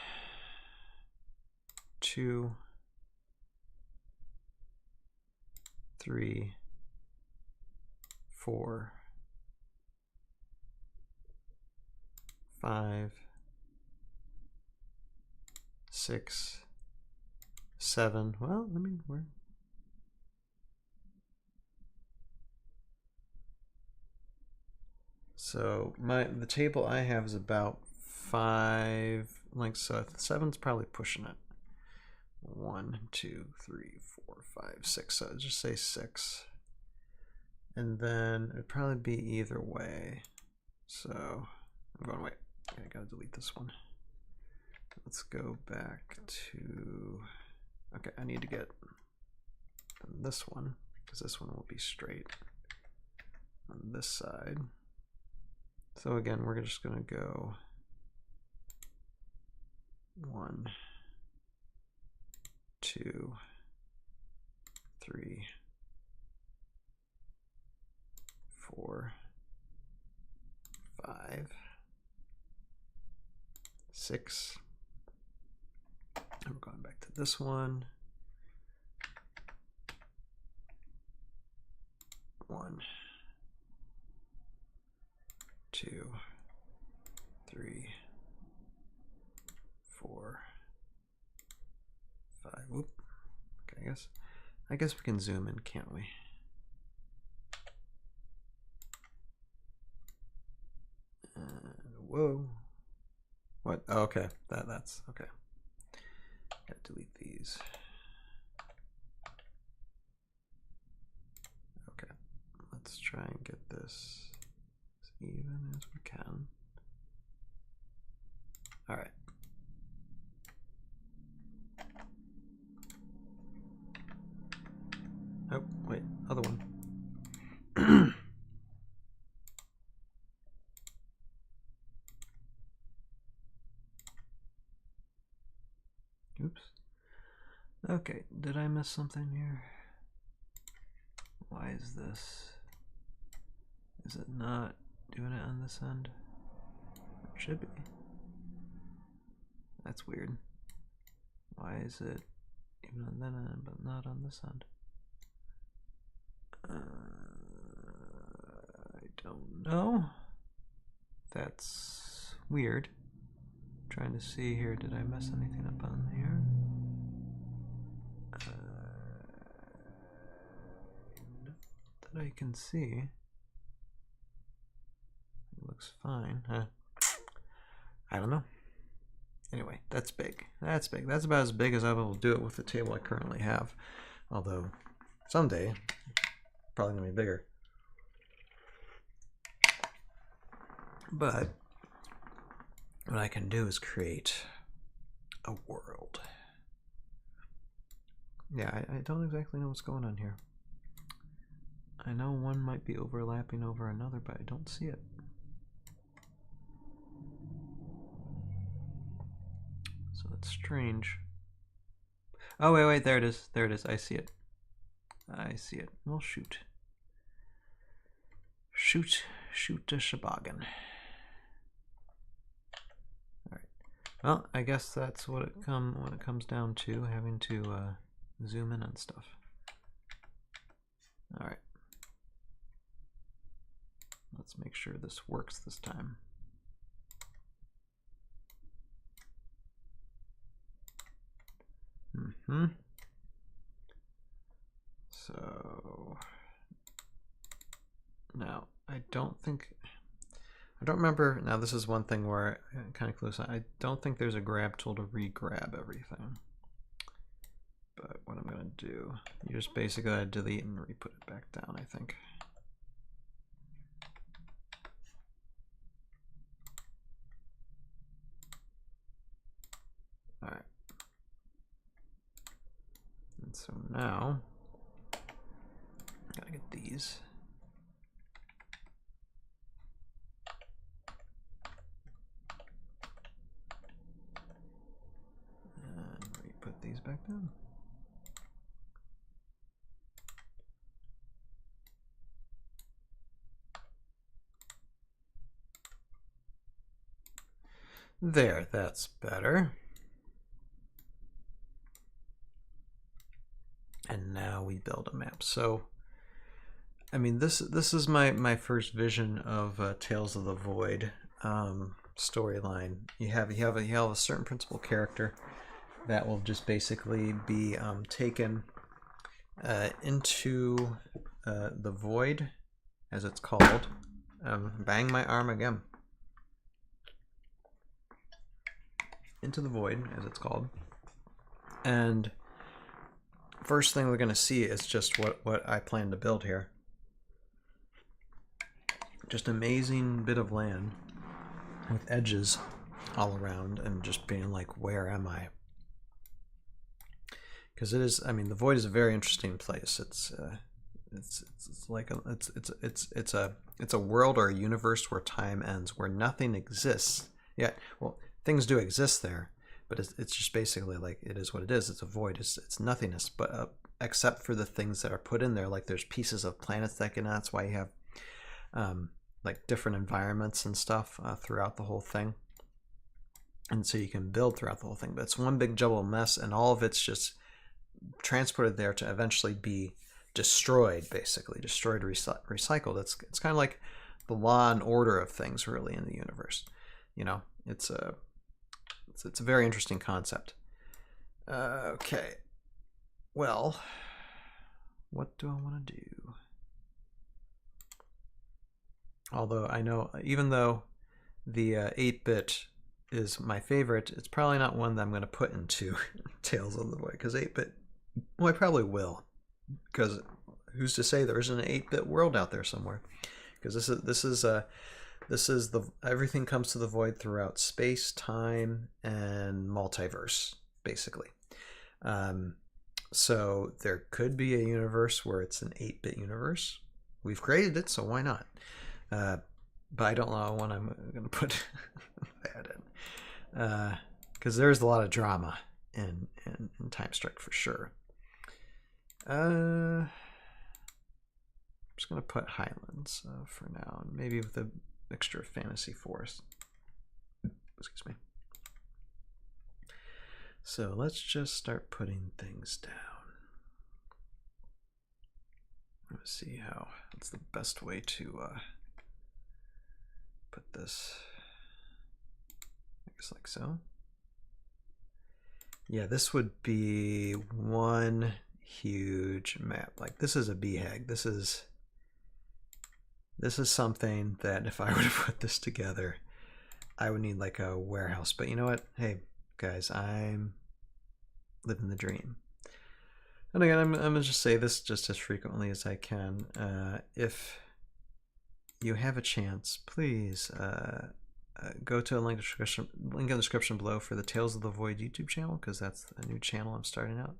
2, 3, 4, 5, 6, 7. Well, I mean, we're so the table I have is about 5 lengths, so 7's probably pushing it. 1, 2, 3, 4, 5, 6. So just say 6, and then it'd probably be either way. So I'm going, wait, I gotta delete this one. Let's go back to, okay, I need to get this one, because this one will be straight on this side. So again, we're just gonna go 1, 2, 3, 4, 5, 6. And we're going back to this one. 1, 2, 3, 4, 5. Whoop. Okay, I guess we can zoom in, can't we? Whoa. What? Oh, okay. That's okay. Gotta delete these. Okay. Let's try and get this as even as we can. All right. Oh, wait, other one. Oops. Okay, did I miss something here? Why is this? Is it not doing it on this end? Should be. That's weird. Why is it even on that end but not on this end? I don't know. That's weird. Trying to see here, did I mess anything up on here? That I can see. It looks fine, huh? I don't know. Anyway, that's big. That's big. That's about as big as I will do it with the table I currently have. Although, someday, probably gonna be bigger. But what I can do is create a world. Yeah, I don't exactly know what's going on here. I know one might be overlapping over another, but I don't see it. So that's strange. Oh, wait, there it is. There it is. I see it. I see it. Well, shoot. Shoot a sheboggin. Alright. Well, I guess that's what it comes down to, having to zoom in on stuff. Alright. Let's make sure this works this time. So now I don't remember. Now this is one thing where I'm kind of close. I don't think there's a grab tool to re-grab everything. But what I'm gonna do, you just basically gotta delete and re-put it back down, I think. All right. And so now, gotta get these. And re-put these back down. There, that's better. And now we build a map. So, I mean, this is my first vision of Tales of the Void storyline. You have a certain principal character that will just basically be taken into the void, as it's called. Bang my arm again. Into the void, as it's called. And first thing we're going to see is just what I plan to build here. Just an amazing bit of land with edges all around and just being like, where am I? Because it is, I mean, the void is a very interesting place. It's like it's a world or a universe where time ends, where nothing exists. Yeah, well, things do exist there, but it's just basically like, it is what it is. It's a void. It's nothingness, but except for the things that are put in there. Like there's pieces of planets that can. That's why you have like different environments and stuff throughout the whole thing, and so you can build throughout the whole thing. But it's one big jumbled mess, and all of it's just transported there to eventually be destroyed, basically destroyed, recycled. It's kind of like the law and order of things, really, in the universe. You know, it's a very interesting concept. Okay, well, what do I want to do? Although I know, even though the 8-bit is my favorite, it's probably not one that I'm going to put into Tales of the Void, because 8-bit, well, I probably will, because who's to say there isn't an 8-bit world out there somewhere? Because this is the everything comes to the void throughout space, time, and multiverse, basically. So there could be a universe where it's an 8-bit universe. We've created it, so why not? But I don't know when I'm going to put that in, because there's a lot of drama in Time Strike for sure. I'm just going to put Highlands for now, and maybe with a mixture of Fantasy Forest. Excuse me. So let's just start putting things down. Let's see what's the best way to put this. I guess like so. Yeah, this would be one huge map. Like this is a BHAG. This is something that if I were to put this together, I would need like a warehouse. But you know what? Hey guys, I'm living the dream. And again, I'm gonna just say this just as frequently as I can. If you have a chance, please go to a link in the description below for the Tales of the Void YouTube channel, because that's a new channel I'm starting out.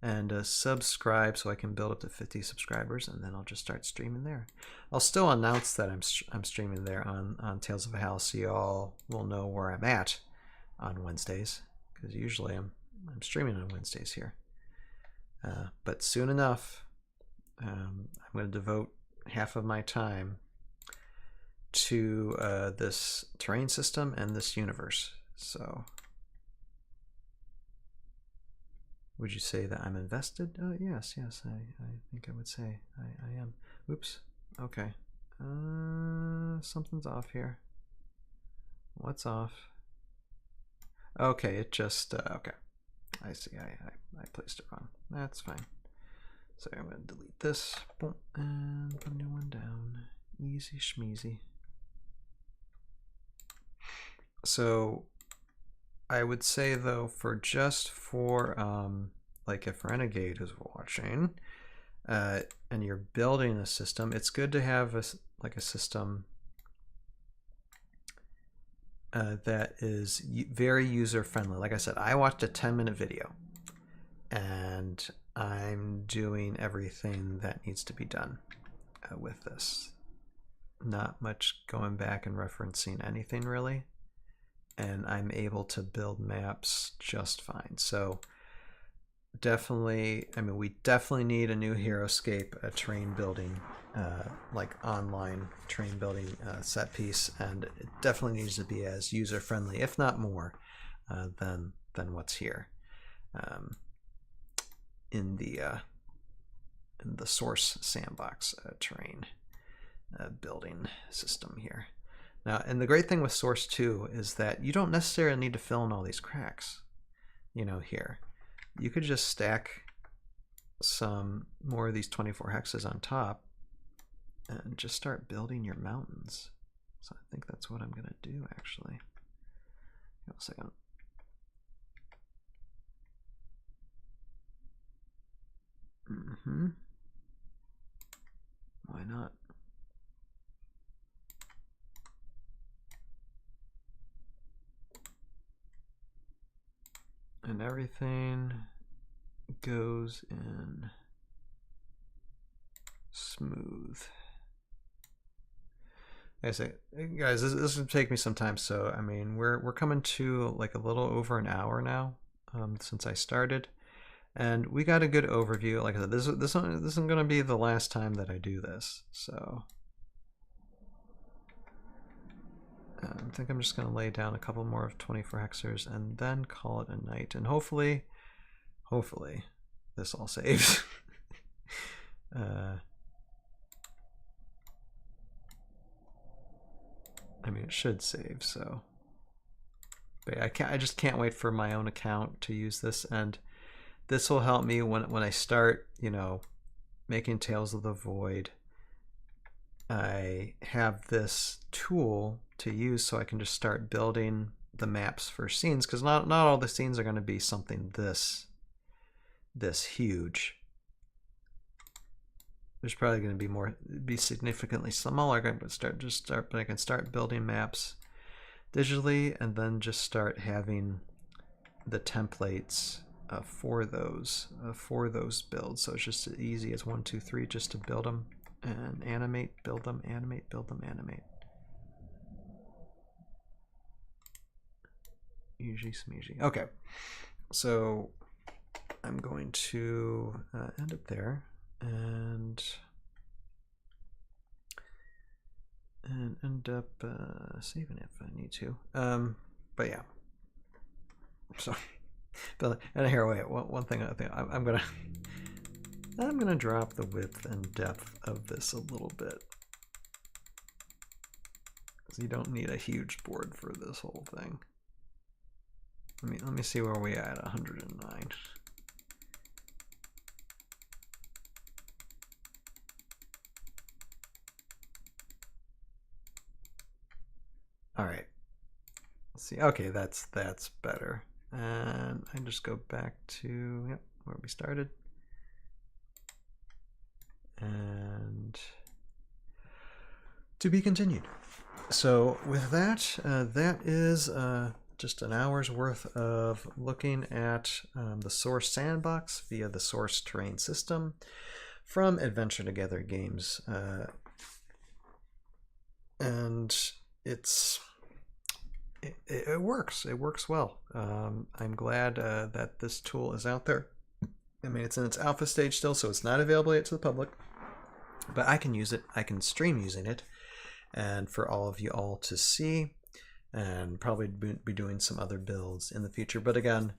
And subscribe so I can build up to 50 subscribers, and then I'll just start streaming there. I'll still announce that I'm streaming there on Tales of a House, so y'all will know where I'm at on Wednesdays, because usually I'm streaming on Wednesdays here. But soon enough, I'm going to devote half of my time to this terrain system and this universe. So would you say that I'm invested? Yes, I think I would say I am. Oops. Okay. Something's off here. What's off? Okay, it just okay. I see. I placed it wrong. That's fine. So I'm going to delete this. Boom, and put a new one down. Easy schmeezy. So I would say though, for like if Renegade is watching, and you're building a system, it's good to have a system that is very user friendly. Like I said, I watched a 10-minute video, and I'm doing everything that needs to be done with this. Not much going back and referencing anything really. And I'm able to build maps just fine. So definitely, I mean, we definitely need a new HeroScape, a terrain building, like online terrain building set piece, and it definitely needs to be as user friendly, if not more, than what's here in the SOURCE Sandbox terrain building system here. Now, and the great thing with SOURCE 2 is that you don't necessarily need to fill in all these cracks, you know, here. You could just stack some more of these 24 hexes on top and just start building your mountains. So I think that's what I'm going to do, actually. Hang on a second. Why not? And everything goes in smooth. I say, guys, this will take me some time. So I mean, we're coming to like a little over an hour now since I started, and we got a good overview. Like I said, this isn't going to be the last time that I do this. So I think I'm just going to lay down a couple more of 24 hexers and then call it a night. And hopefully this all saves. I mean, it should save, so. But I just can't wait for my own account to use this, and this will help me when I start, you know, making Tales of the Void. I have this tool to use so I can just start building the maps for scenes, because not all the scenes are going to be something this huge. There's probably going to be significantly smaller. But I can start building maps digitally, and then just start having the templates for those builds. So it's just as easy as 1, 2, 3, just to build them and animate, build them, animate, build them, animate. Easy smeezy. Okay, so I'm going to end it there and end up saving it if I need to. but yeah. So, but and here, wait, one thing I think I'm gonna drop the width and depth of this a little bit, because you don't need a huge board for this whole thing. Let me see where we at 109. All right. Let's see. Okay, that's better. And I just go back to where we started. And to be continued. So with that, that is just an hour's worth of looking at the SOURCE Sandbox via the SOURCE terrain system from Adventure Together Games. And it works. It works well. I'm glad that this tool is out there. I mean, it's in its alpha stage still, so it's not available yet to the public. But I can use it. I can stream using it, and for all of you all to see, and probably be doing some other builds in the future. But again,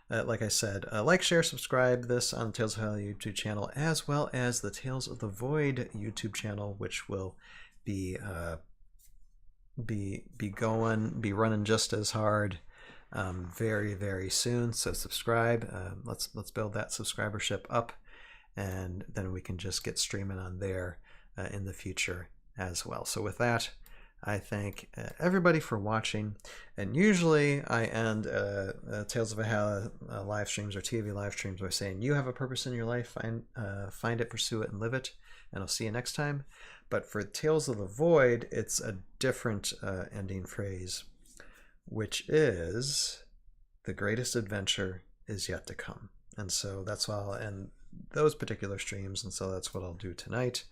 like I said, like, share, subscribe this on the Tales of Hell YouTube channel, as well as the Tales of the Void YouTube channel, which will be running just as hard very, very soon. So subscribe. Let's build that subscribership up, and then we can just get streaming on there in the future as well. So with that, I thank everybody for watching. And usually I end Tales of Valhalla live streams or ToV live streams by saying, you have a purpose in your life, find it, pursue it, and live it, and I'll see you next time. But for Tales of the Void, it's a different ending phrase, which is, the greatest adventure is yet to come. And so that's why I'll end those particular streams, and so that's what I'll do tonight.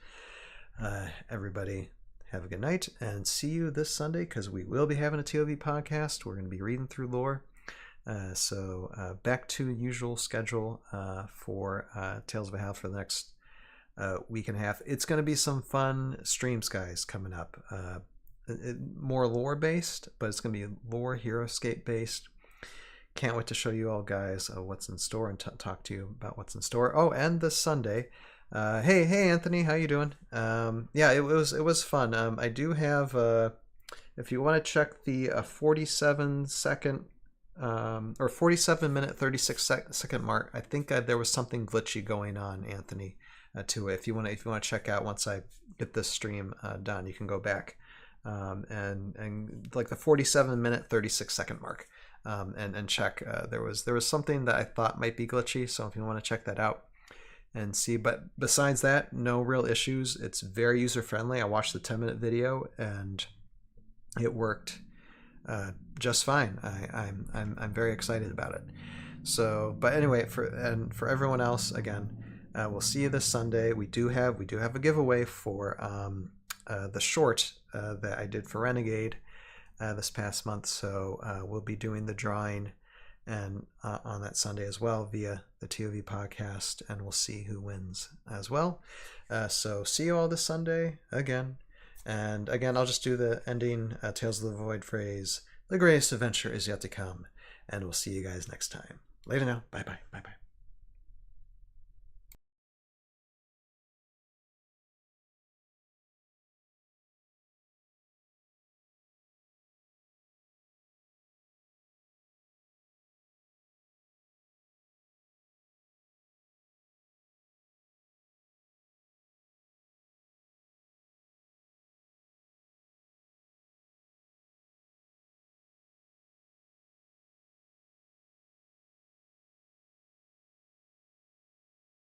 Everybody have a good night, and see you this Sunday, because we will be having a ToV podcast. We're going to be reading through lore. So back to usual schedule for Tales of Valhalla for the next week and a half. It's going to be some fun streams, guys, coming up. More lore based, but it's going to be lore HeroScape based. Can't wait to show you all, guys, what's in store, and talk to you about what's in store. Oh, and this Sunday, hey Anthony, how you doing? Yeah, it was fun. I do have if you want to check the 47 second or 47 minute 36 second mark, I think there was something glitchy going on, Anthony, to it. If you want to check out, once I get this stream done, you can go back and like the 47 minute 36 second mark. And check. There was something that I thought might be glitchy, so if you want to check that out and see. But besides that, no real issues. It's very user friendly. I watched the 10-minute video and it worked just fine. I'm very excited about it. So, but anyway, for everyone else, again, we'll see you this Sunday. We do have a giveaway for the short that I did for Renegade this past month, so we'll be doing the drawing and on that Sunday as well via the ToV podcast, and we'll see who wins as well. So see you all this Sunday again, and again I'll just do the ending Tales of the Void phrase: the greatest adventure is yet to come, and we'll see you guys next time. Later now. Bye bye.